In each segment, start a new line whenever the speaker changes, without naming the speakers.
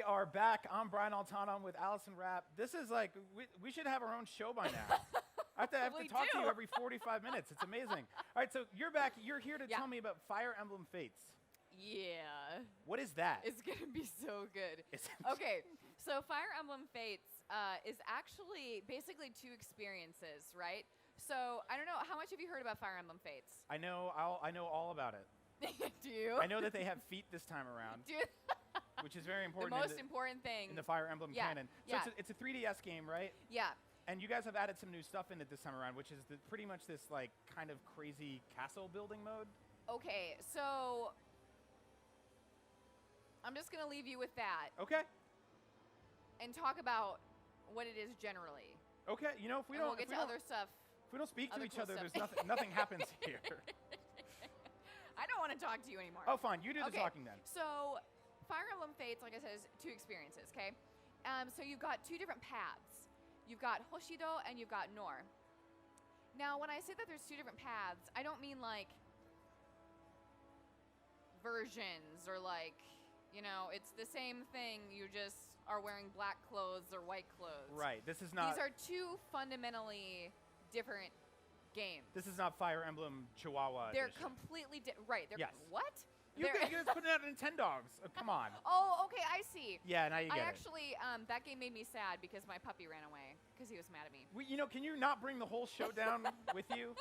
We are back. I'm Brian Altano. I'm with Allison Rapp. This is like, we should have our own show by now. I have to talk to you every 45 minutes. It's amazing. All right, so you're back. You're here to tell me about Fire Emblem Fates.
Yeah.
What is that?
It's going to be so good. Okay, so Fire Emblem Fates is actually basically two experiences, right? So I don't know, how much have you heard about Fire Emblem Fates?
I know all about it.
Do you?
I know that they have feet this time around.
Do you?
Which is very important.
The most important thing.
In the Fire Emblem canon. So
yeah.
it's a 3DS game, right?
Yeah.
And you guys have added some new stuff in it this time around, which is pretty much this like kind of crazy castle building mode.
Okay, so I'm just going to leave you with that.
Okay.
And talk about what it is generally.
Okay, you know, if we don't,
we'll get to other stuff.
If we don't speak to each other, there's nothing happens here.
I don't want to talk to you anymore.
Oh, fine. You do the talking then.
So, Fire Emblem Fates, like I said, is two experiences, okay? So you've got two different paths. You've got Hoshido and you've got Nor. Now, when I say that there's two different paths, I don't mean like versions or like, you know, it's the same thing. You just are wearing black clothes or white clothes.
Right. This is not.
These are two fundamentally different games.
This is not Fire Emblem Chihuahua
They're
edition.
Completely right. They're
yes.
What?
You guys putting out Nintendogs. Oh, come on.
Oh, okay, I see.
Yeah, now you get it.
I actually, that game made me sad because my puppy ran away because he was mad at me.
You know, can you not bring the whole show down with you?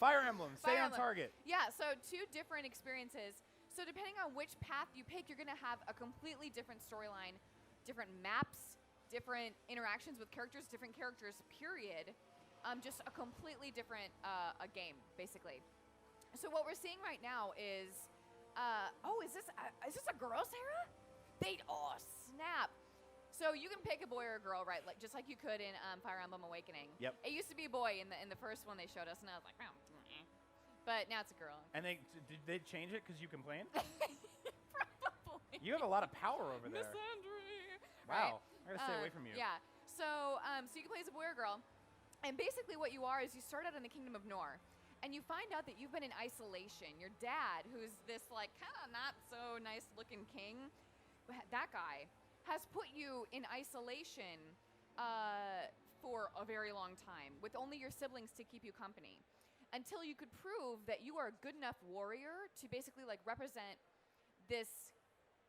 Fire Emblem, stay on target.
Yeah, so two different experiences. So depending on which path you pick, you're going to have a completely different storyline, different maps, different interactions with characters, different characters, period. Just a completely different a game, basically. So what we're seeing right now is... is this a girl, Sarah? Oh, snap. So you can pick a boy or a girl, right? Like just like you could in Fire Emblem Awakening.
Yep.
It used to be a boy in the first one they showed us, and I was like, but now it's a girl.
And did they change it because you complained?
Probably.
You have a lot of power over there.
Misandry.
Wow.
Right?
I gotta stay away from you.
Yeah. So so you can play as a boy or girl, and basically what you are is you start out in the Kingdom of Nor. And you find out that you've been in isolation. Your dad, who's this like kind of not so nice looking king, that guy, has put you in isolation for a very long time with only your siblings to keep you company until you could prove that you are a good enough warrior to basically like represent this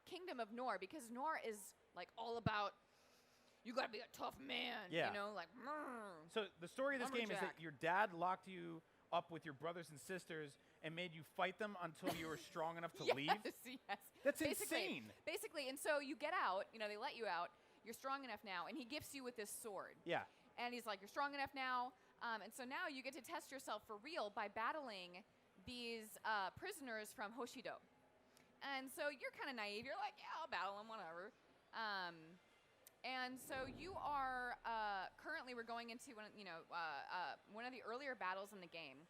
Kingdom of Nor, because Nor is like all about you gotta be a tough man, you know, like.
So the story of this game is that your dad locked you up with your brothers and sisters and made you fight them until you were strong enough to leave?
Yes.
That's insane.
Basically, and so you get out, you know, they let you out, you're strong enough now, and he gifts you with this sword.
Yeah.
And he's like, you're strong enough now, and so now you get to test yourself for real by battling these prisoners from Hoshido. And so you're kind of naive, you're like, yeah, I'll battle them, whatever. And so you are currently we're going into one of the earlier battles in the game.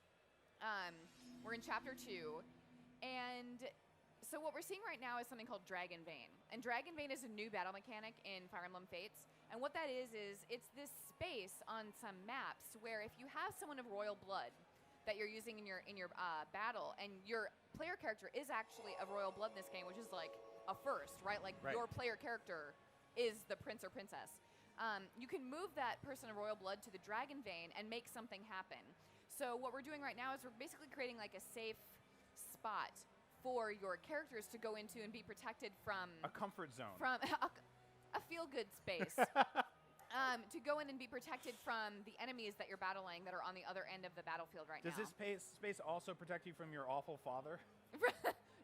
We're in chapter 2, and so what we're seeing right now is something called Dragon Vein. And Dragon Vein is a new battle mechanic in Fire Emblem Fates. And what that is it's this space on some maps where if you have someone of royal blood that you're using in your battle, and your player character is actually of royal blood in this game, which is like a first, right? Like your player character is the prince or princess. You can move that person of royal blood to the Dragon Vein and make something happen. So what we're doing right now is we're basically creating like a safe spot for your characters to go into and be protected from...
A comfort zone.
From a feel-good space. To go in and be protected from the enemies that you're battling that are on the other end of the battlefield right now.
Does this space also protect you from your awful father?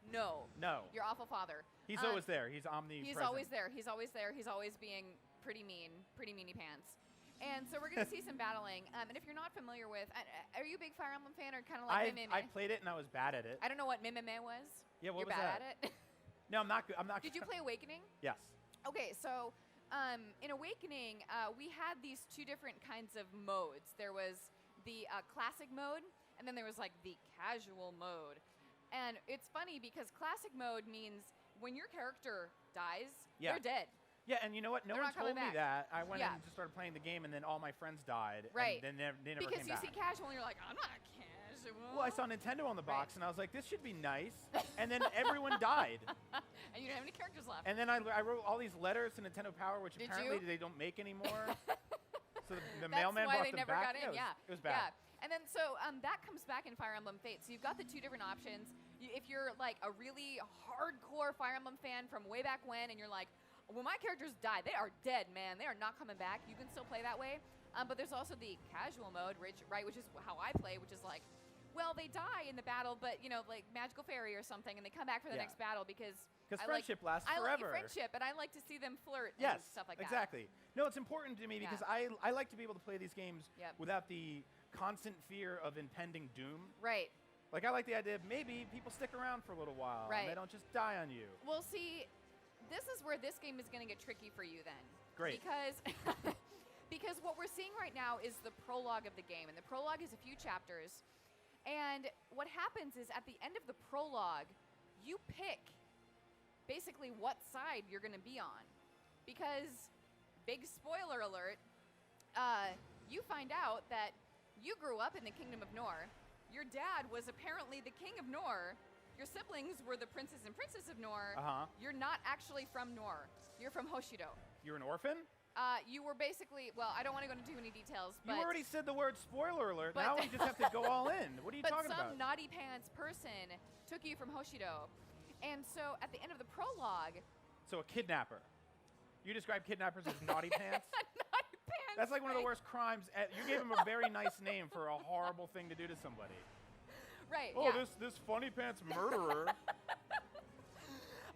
No.
No.
Your awful father.
He's always there. He's omnipresent.
He's always there. He's always there. He's always being pretty meanie pants. And so we're going to see some battling. And if you're not familiar with, are you a big Fire Emblem fan or kind of like Mimime?
I played it and I was bad at it.
I don't know what Mimime was.
Yeah, what
you're
was
bad
that?
at it?
No, I'm not good. I'm not.
Did you play Awakening?
Yes.
Okay, so in Awakening, we had these two different kinds of modes. There was the classic mode, and then there was like the casual mode. And it's funny because classic mode means when your character dies, they're dead.
Yeah, and you know what? No one told me that. I went in and just started playing the game, and then all my friends died.
Right.
And they never came back.
Because you see casual, and you're like, I'm not
Well, I saw Nintendo on the box, and I was like, this should be nice. And then everyone died.
And you didn't have any characters left.
And then I wrote all these letters to Nintendo Power, which apparently they don't make anymore. So the mailman brought them back.
Got in.
It was bad.
Yeah. And then so that comes back in Fire Emblem Fates. So you've got the two different options. If you're like a really hardcore Fire Emblem fan from way back when, and you're like, when my characters die, they are dead, man. They are not coming back. You can still play that way. But there's also the casual mode, which is how I play, which is like, well, they die in the battle, but like Magical Fairy or something, and they come back for the next battle because
friendship lasts forever.
I like friendship, and I like to see them flirt and stuff like that.
Exactly. No, it's important to me because I like to be able to play these games without the constant fear of impending doom.
Right.
Like I like the idea of maybe people stick around for a little while and they don't just die on you.
Well, see, this is where this game is going to get tricky for you then.
Great.
Because what we're seeing right now is the prologue of the game, and the prologue is a few chapters. And what happens is at the end of the prologue, you pick basically what side you're going to be on. Because, big spoiler alert, you find out that you grew up in the Kingdom of Nor. Your dad was apparently the King of Nor. Your siblings were the Princes and Princess of Nor. You're not actually from Nor. You're from Hoshido.
You're an orphan?
You were basically, well, I don't want to go into too many details, but...
You already said the word spoiler alert. Now we just have to go all in. What are you talking about?
But some naughty pants person took you from Hoshido. And so at the end of the prologue...
So a kidnapper. You describe kidnappers as naughty pants?
Naughty pants.
That's like one of the worst crimes. You gave him a very nice name for a horrible thing to do to somebody.
Right,
Oh, this funny pants murderer.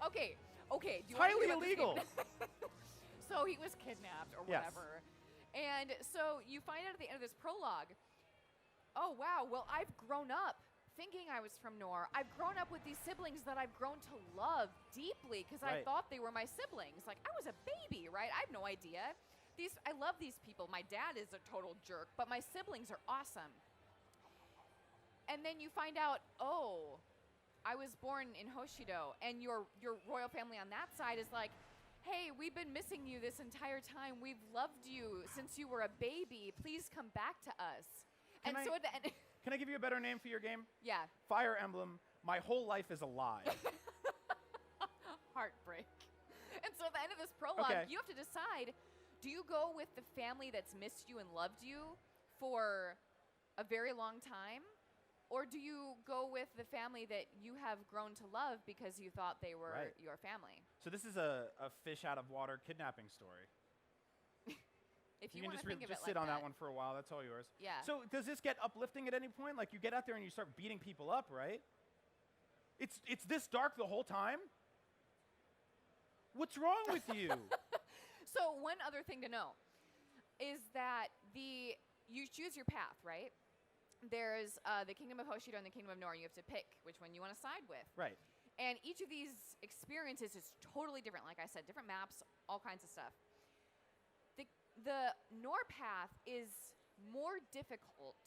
Okay. Do you
highly illegal.
So he was kidnapped or whatever. And so you find out at the end of this prologue, oh, wow, well, I've grown up thinking I was from Nor. I've grown up with these siblings that I've grown to love deeply because I thought they were my siblings. Like, I was a baby, right? I have no idea. I love these people. My dad is a total jerk, but my siblings are awesome. And then you find out, oh, I was born in Hoshido, and your royal family on that side is like, hey, we've been missing you this entire time. We've loved you since you were a baby. Please come back to us.
Can I give you a better name for your game?
Yeah.
Fire Emblem, My Whole Life is a Lie.
Heartbreak. And so at the end of this prologue, you have to decide, do you go with the family that's missed you and loved you for a very long time? Or do you go with the family that you have grown to love because you thought they were your family?
So this is a fish out of water kidnapping story.
If
you can
just
sit on that one for a while. That's all yours.
Yeah.
So does this get uplifting at any point? Like you get out there and you start beating people up, right? It's this dark the whole time? What's wrong with you?
So one other thing to know is that you choose your path, right? There's the Kingdom of Hoshido and the Kingdom of Nor. You have to pick which one you want to side with.
Right.
And each of these experiences is totally different. Like I said, different maps, all kinds of stuff. The Nor path is more difficult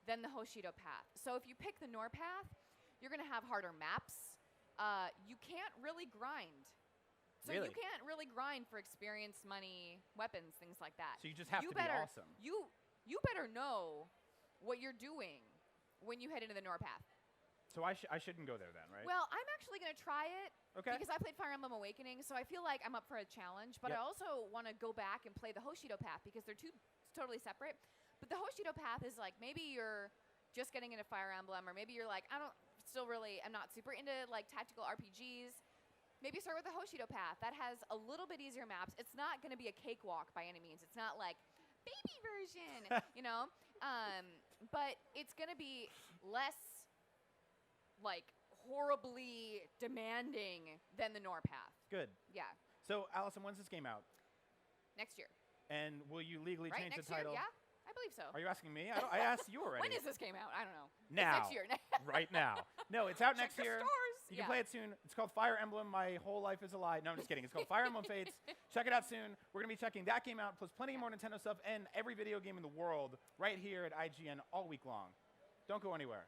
than the Hoshido path. So if you pick the Nor path, you're going to have harder maps. You can't really grind. So you can't really grind for experience, money, weapons, things like that.
So you just have to be awesome.
You better know what you're doing when you head into the Nor path.
So I shouldn't go there then, right?
Well, I'm actually going to try it.
Okay.
Because I played Fire Emblem Awakening, so I feel like I'm up for a challenge. But I also want to go back and play the Hoshido path because they're two totally separate. But the Hoshido path is like maybe you're just getting into Fire Emblem, or maybe you're like, I'm not super into like tactical RPGs. Maybe start with the Hoshido path. That has a little bit easier maps. It's not going to be a cakewalk by any means. It's not like baby version, but it's going to be less like horribly demanding than the Nor path.
Good.
Yeah.
So, Allison, when's this game out?
Next year.
And will you legally change the title?
Year? Yeah, I believe so.
Are you asking me? I asked you already.
When is this game out? I don't know.
Now.
It's next year.
Right now. No, it's out next year.
Stores.
You can play it soon. It's called Fire Emblem, My Whole Life is a Lie. No, I'm just kidding. It's called Fire Emblem Fates. Check it out soon. We're going to be checking that game out, plus plenty more Nintendo stuff, and every video game in the world right here at IGN all week long. Don't go anywhere.